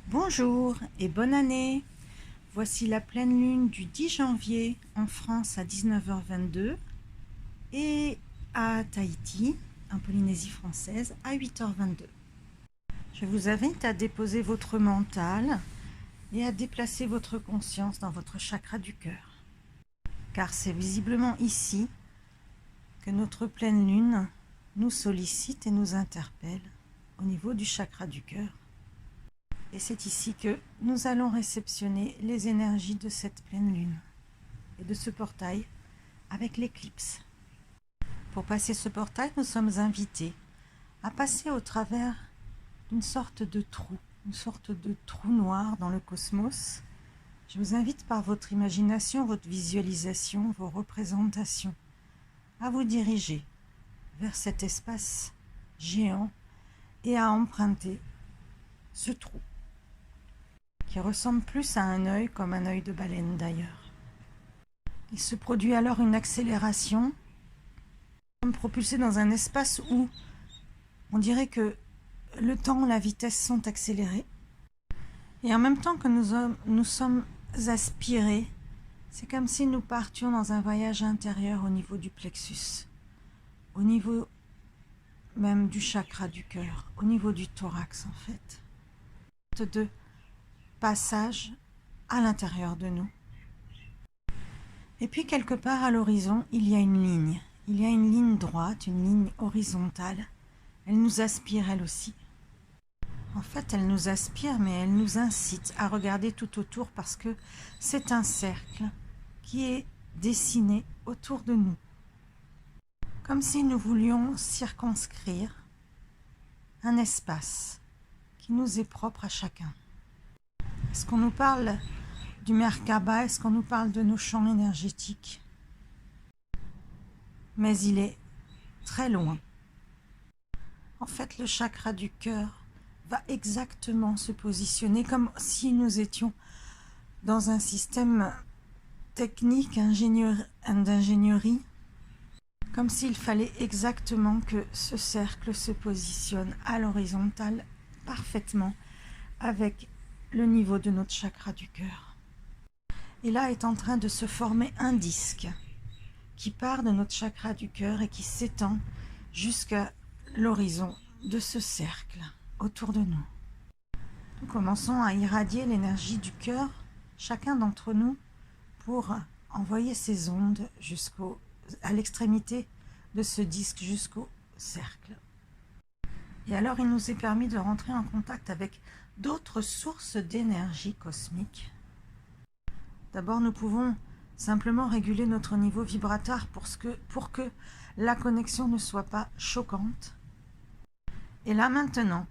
Bonjour et bonne année. Voici la pleine lune du 10 janvier en France à 19h22 et à Tahiti, en Polynésie française, à 8h22. Je vous invite à déposer votre mental et à déplacer votre conscience dans votre chakra du cœur. Car c'est visiblement ici que notre pleine lune nous sollicite et nous interpelle au niveau du chakra du cœur. Et c'est ici que nous allons réceptionner les énergies de cette pleine lune et de ce portail avec l'éclipse. Pour passer ce portail, nous sommes invités à passer au travers d'une sorte de trou noir dans le cosmos. Je vous invite par votre imagination, votre visualisation, vos représentations, à vous diriger vers cet espace géant et à emprunter ce trou, qui ressemble plus à un œil, comme un œil de baleine d'ailleurs. Il se produit alors une accélération, comme propulsé dans un espace où on dirait que le temps, la vitesse sont accélérés. Et en même temps que nous sommes aspirés, c'est comme si nous partions dans un voyage intérieur au niveau du plexus, au niveau même du chakra du cœur, au niveau du thorax en fait. De passage à l'intérieur de nous. Et puis quelque part à l'horizon, il y a une ligne. Il y a une ligne droite, une ligne horizontale. Elle nous aspire elle aussi. En fait, elle nous aspire, mais elle nous incite à regarder tout autour parce que c'est un cercle qui est dessiné autour de nous. Comme si nous voulions circonscrire un espace qui nous est propre à chacun. Est-ce qu'on nous parle du Merkaba? Est-ce qu'on nous parle de nos champs énergétiques? Mais il est très loin. En fait, le chakra du cœur va exactement se positionner comme si nous étions dans un système technique d'ingénierie, comme s'il fallait exactement que ce cercle se positionne à l'horizontale parfaitement avec le niveau de notre chakra du cœur. Et là est en train de se former un disque qui part de notre chakra du cœur et qui s'étend jusqu'à l'horizon de ce cercle autour de nous. Nous commençons à irradier l'énergie du cœur, chacun d'entre nous, pour envoyer ces ondes à l'extrémité de ce disque jusqu'au cercle. Et alors il nous est permis de rentrer en contact avec d'autres sources d'énergie cosmique. D'abord, nous pouvons simplement réguler notre niveau vibratoire pour que la connexion ne soit pas choquante. Et là maintenant,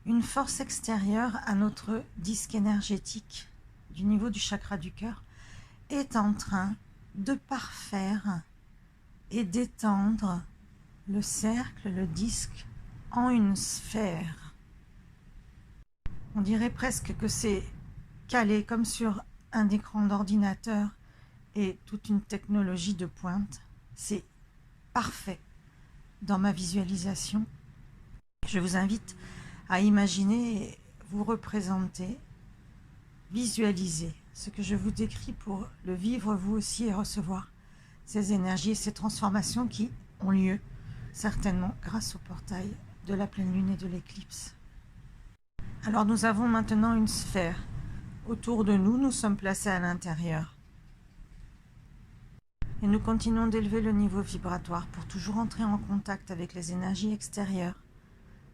une force extérieure à notre disque énergétique du niveau du chakra du cœur est en train de parfaire et d'étendre le cercle, le disque, en une sphère. On dirait presque que c'est calé comme sur un écran d'ordinateur et toute une technologie de pointe. C'est parfait dans ma visualisation. Je vous invite à imaginer, vous représenter, visualiser ce que je vous décris pour le vivre vous aussi et recevoir ces énergies et ces transformations qui ont lieu certainement grâce au portail de la pleine lune et de l'éclipse. Alors nous avons maintenant une sphère autour de nous, nous sommes placés à l'intérieur. Et nous continuons d'élever le niveau vibratoire pour toujours entrer en contact avec les énergies extérieures,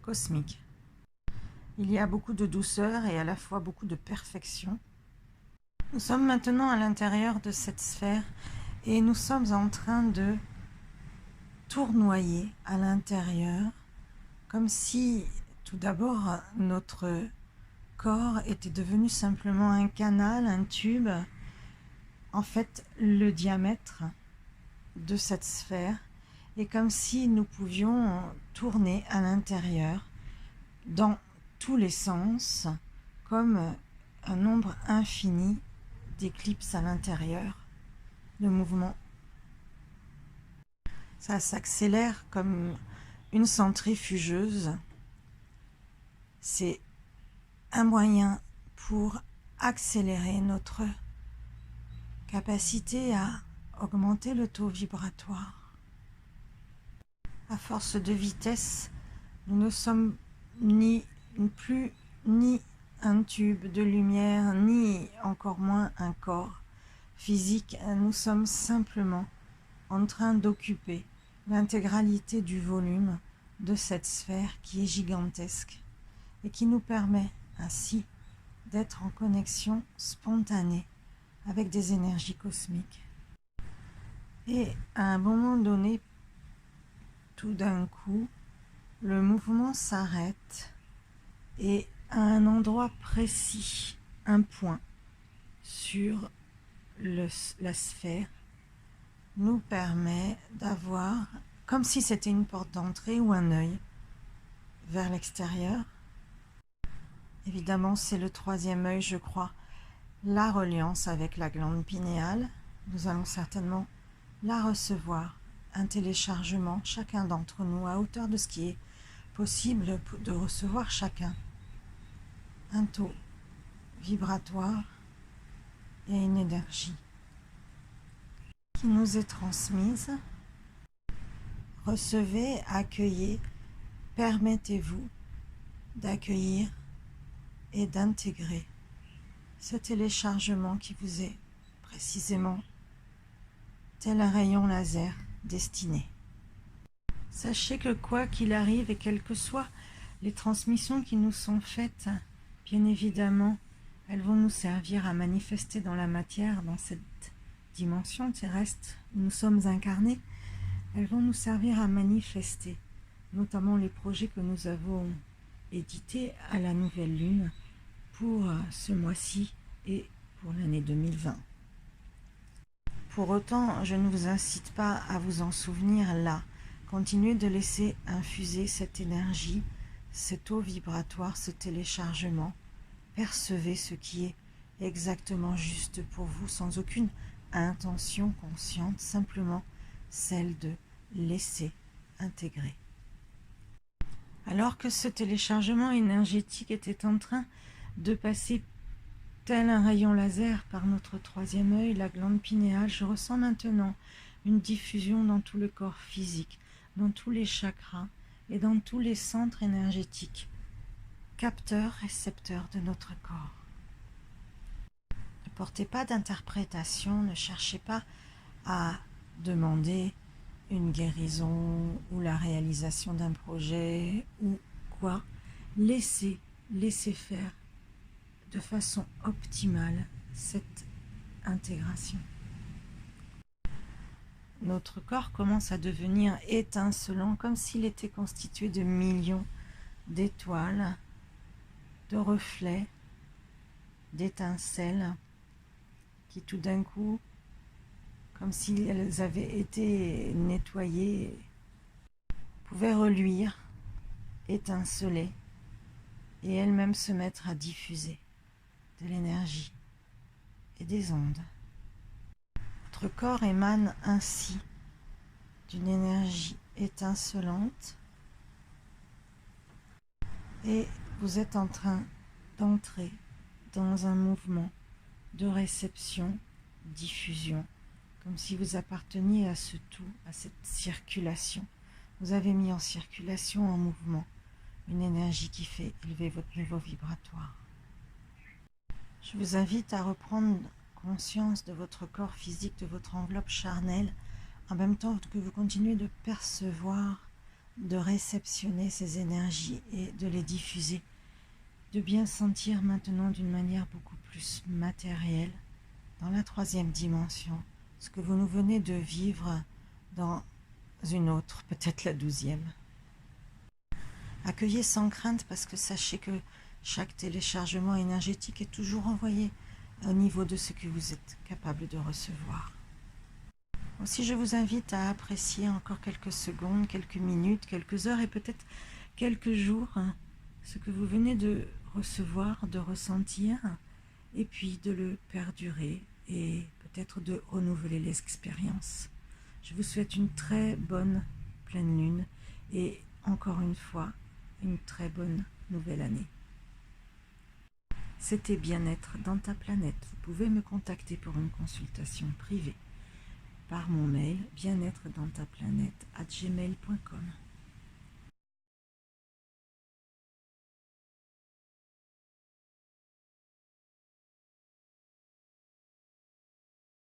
cosmiques. Il y a beaucoup de douceur et à la fois beaucoup de perfection. Nous sommes maintenant à l'intérieur de cette sphère et nous sommes en train de tournoyer à l'intérieur, comme si tout d'abord notre corps était devenu simplement un canal, un tube. En fait, le diamètre de cette sphère est comme si nous pouvions tourner à l'intérieur dans tous les sens, comme un nombre infini d'éclipses à l'intérieur, de mouvements. Ça s'accélère comme une centrifugeuse. C'est un moyen pour accélérer notre capacité à augmenter le taux vibratoire. À force de vitesse, nous ne sommes plus ni un tube de lumière, ni encore moins un corps physique. Nous sommes simplement en train d'occuper l'intégralité du volume de cette sphère qui est gigantesque et qui nous permet ainsi d'être en connexion spontanée avec des énergies cosmiques. Et à un moment donné, tout d'un coup, le mouvement s'arrête et à un endroit précis, un point sur la sphère nous permet d'avoir, comme si c'était une porte d'entrée ou un œil vers l'extérieur. Évidemment, c'est le troisième œil, je crois, la reliance avec la glande pinéale. Nous allons certainement la recevoir, un téléchargement, chacun d'entre nous, à hauteur de ce qui est possible de recevoir chacun. Un taux vibratoire et une énergie qui nous est transmise. Recevez, accueillez, permettez-vous d'accueillir et d'intégrer ce téléchargement qui vous est précisément tel un rayon laser destiné. Sachez que quoi qu'il arrive et quelles que soient les transmissions qui nous sont faites, bien évidemment, elles vont nous servir à manifester dans la matière, dans cette dimension terrestre où nous sommes incarnés. Elles vont nous servir à manifester, notamment les projets que nous avons édités à la nouvelle lune pour ce mois-ci et pour l'année 2020. Pour autant, je ne vous incite pas à vous en souvenir là. Continuez de laisser infuser cette énergie, cet eau vibratoire, ce téléchargement. Percevez ce qui est exactement juste pour vous, sans aucune intention consciente, simplement celle de laisser intégrer. Alors que ce téléchargement énergétique était en train de passer tel un rayon laser par notre troisième œil, la glande pinéale, je ressens maintenant une diffusion dans tout le corps physique, dans tous les chakras et dans tous les centres énergétiques, capteurs, récepteurs de notre corps. Ne portez pas d'interprétation, ne cherchez pas à demander une guérison ou la réalisation d'un projet ou quoi. Laissez faire de façon optimale cette intégration. Notre corps commence à devenir étincelant, comme s'il était constitué de millions d'étoiles, de reflets, d'étincelles, qui tout d'un coup, comme si elles avaient été nettoyées, pouvaient reluire, étinceler, et elles-mêmes se mettre à diffuser de l'énergie et des ondes. Votre corps émane ainsi d'une énergie étincelante et vous êtes en train d'entrer dans un mouvement de réception, diffusion, comme si vous apparteniez à ce tout, à cette circulation. Vous avez mis en circulation, en mouvement, une énergie qui fait élever votre niveau vibratoire. Je vous invite à reprendre conscience de votre corps physique, de votre enveloppe charnelle, en même temps que vous continuez de percevoir, de réceptionner ces énergies et de les diffuser, de bien sentir maintenant d'une manière beaucoup plus matérielle, dans la troisième dimension, ce que vous nous venez de vivre dans une autre, peut-être la 12e. Accueillez sans crainte parce que sachez que chaque téléchargement énergétique est toujours envoyé au niveau de ce que vous êtes capable de recevoir. Aussi, je vous invite à apprécier encore quelques secondes, quelques minutes, quelques heures et peut-être quelques jours ce que vous venez de recevoir, de ressentir, et puis de le perdurer et peut-être de renouveler l'expérience. Je vous souhaite une très bonne pleine lune et encore une fois, une très bonne nouvelle année. C'était Bien-être dans ta planète. Vous pouvez me contacter pour une consultation privée par mon mail bien-être dans ta planète @gmail.com.